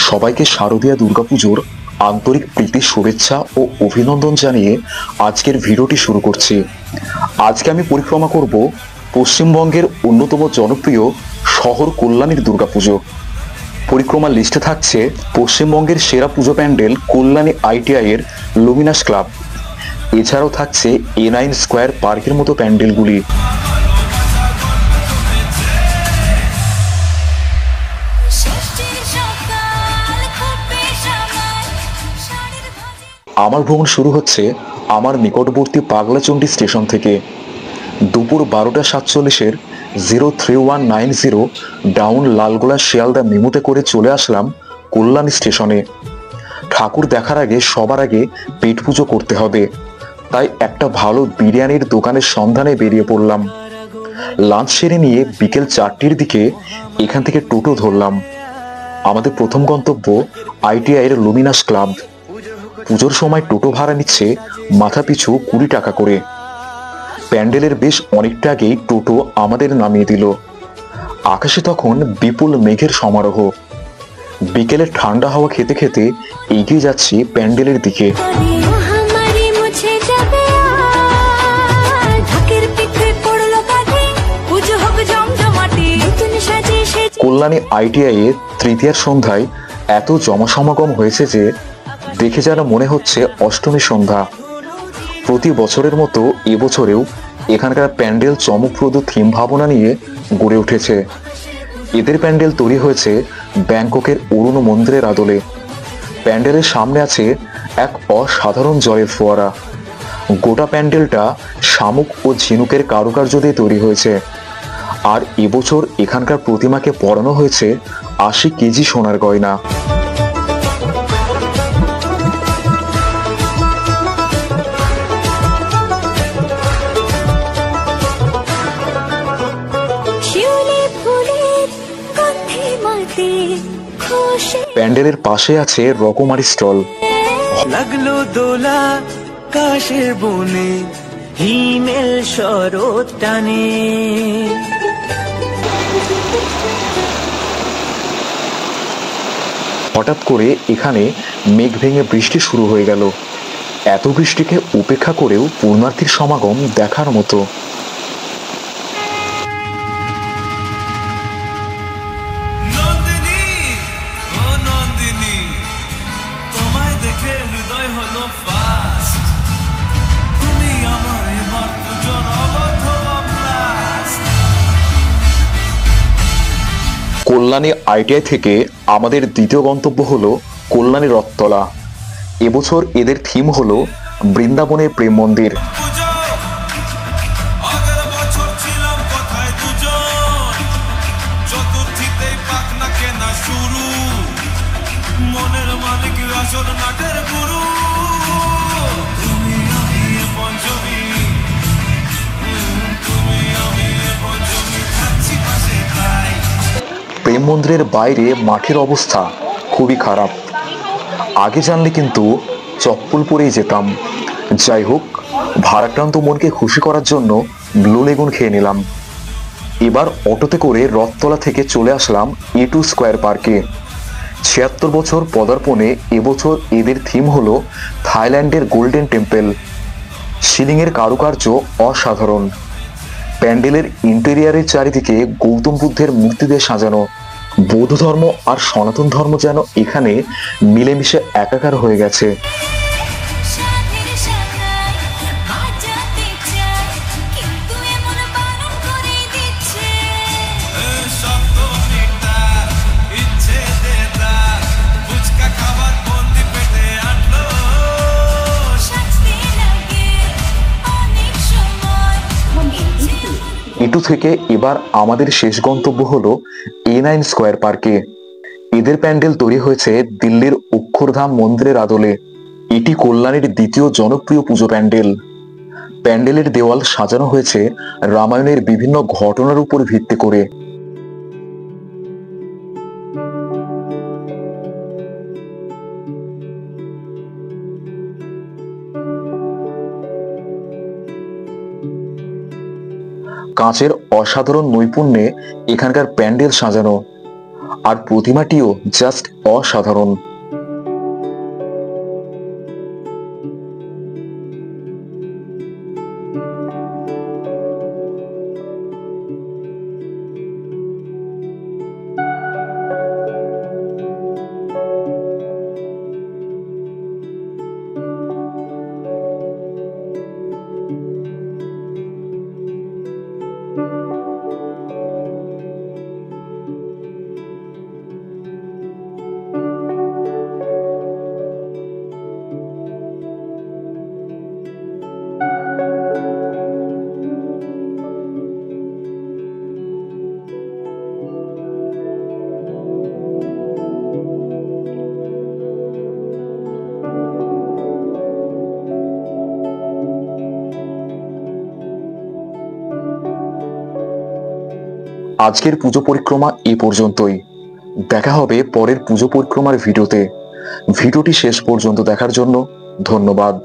সবাইকে শারদীয়া দুর্গাপুজোর আন্তরিক প্রীতি শুভেচ্ছা ও অভিনন্দন জানিয়ে আজকের ভিডিওটি শুরু করছি। আজকে আমি পরিক্রমা করব পশ্চিমবঙ্গের অন্যতম জনপ্রিয় শহর কল্যাণীর দুর্গাপুজো। পরিক্রমার লিস্টে থাকছে পশ্চিমবঙ্গের সেরা পুজো প্যান্ডেল কল্যাণী ITI এর লুমিনাস ক্লাব। এছাড়াও থাকছে A9 স্কোয়ার পার্কের মতো প্যান্ডেলগুলি। আমার ভ্রমণ শুরু হচ্ছে আমার নিকটবর্তী পাগলাচণ্ডী স্টেশন থেকে। দুপুর 12:47 03190 ডাউন লালগোলা শিয়ালদা মেমুতে করে চলে আসলাম কল্যাণী স্টেশনে। ঠাকুর দেখার আগে সবার আগে পেট পুজো করতে হবে, তাই একটা ভালো বিরিয়ানির দোকানের সন্ধানে বেরিয়ে পড়লাম। লাঞ্চ সেরে নিয়ে বিকেল 4টের দিকে এখান থেকে টোটো ধরলাম। আমাদের প্রথম গন্তব্য ITI এর লুমিনাস ক্লাব। পুজোর সময় টোটো ভাড়া নিচ্ছে মাথা পিছু 20 টাকা করে। প্যান্ডেলের বেশ অনেকটা আগেই টোটো আমাদের নামিয়ে দিল। আকাশে তখন বিপুল মেঘের সমারোহ। বিকেলে ঠান্ডা হাওয়া খেতে খেতে এগিয়ে যাচ্ছি প্যান্ডেলের দিকে। কল্যাণী ITI এর তৃতীয়ার সন্ধ্যায় এত জনসমাগম হয়েছে যে দেখে যেন মনে হচ্ছে অষ্টমী সন্ধ্যা। প্রতি বছরের মতো এবছরেও এখানকার প্যান্ডেল চমকপ্রদ থিম ভাবনা নিয়ে গড়ে উঠেছে। এদের প্যান্ডেল তৈরি হয়েছে ব্যাংককের অরুণ মন্দিরের আদলে। প্যান্ডেলের সামনে আছে এক অসাধারণ জলের ফোয়ারা। গোটা প্যান্ডেলটা শামুক ও ঝিনুকের কারুকার্য দিয়ে তৈরি হয়েছে। আর এবছর এখানকার প্রতিমাকে পরানো হয়েছে 80 কেজি সোনার গয়না। প্যান্ডেলের পাশে আছে রকমারি স্টল। লাগলো দোলা কাশের বনে হিমেল শরৎ টানে। হঠাৎ করে এখানে মেঘ ভেঙে বৃষ্টি শুরু হয়ে গেল। এত বৃষ্টিকে উপেক্ষা করেও পূর্ণার্থীর সমাগম দেখার মতো। কল্যাণী ITI থেকে আমাদের দ্বিতীয় গন্তব্য হলো কল্যাণী রথতলা। এবছর এদের থিম হলো বৃন্দাবনের প্রেম মন্দির। প্রেম মন্দিরের বাইরে মাঠের অবস্থা খুবই খারাপ। আগে জানলে কিন্তু চপ্পল পরেই যেতাম। যাই হোক, ভারাক্রান্ত মনকে খুশি করার জন্য ব্লু লেগুন খেয়ে নিলাম। এবার অটোতে করে রথতলা থেকে চলে আসলাম A2 স্কোয়ার পার্কে। 76 বছর পদার্পণে এবছর এদের থিম হলো থাইল্যান্ডের গোল্ডেন টেম্পল। সিলিংয়ের কারুকার্য অসাধারণ। প্যান্ডেলের ইন্টেরিয়ারের চারিদিকে গৌতম বুদ্ধের মূর্তি দিয়ে সাজানো। বৌদ্ধ ধর্ম আর সনাতন ধর্ম যেন এখানে মিলেমিশে একাকার হয়ে গেছে। A2 থেকে এবার আমাদের শেষ গন্তব্য হলো A9 স্কোয়ার পার্কে। এদের প্যান্ডেল তৈরি হয়েছে দিল্লির অক্ষরধাম মন্দিরের আদলে। এটি কল্যাণীর দ্বিতীয় জনপ্রিয় পুজো প্যান্ডেল। প্যান্ডেলের দেওয়াল সাজানো হয়েছে রামায়ণের বিভিন্ন ঘটনার উপর ভিত্তি করে। কাঁচের অসাধারণ নৈপুণ্যে এখানকার প্যান্ডেল সাজানো। আর প্রতিমাটিও জাস্ট অসাধারণ। আজকের পুজো পরিক্রমা এ পর্যন্তই। দেখা হবে পরের পুজো পরিক্রমার ভিডিওতে। ভিডিওটি শেষ পর্যন্ত দেখার জন্য ধন্যবাদ।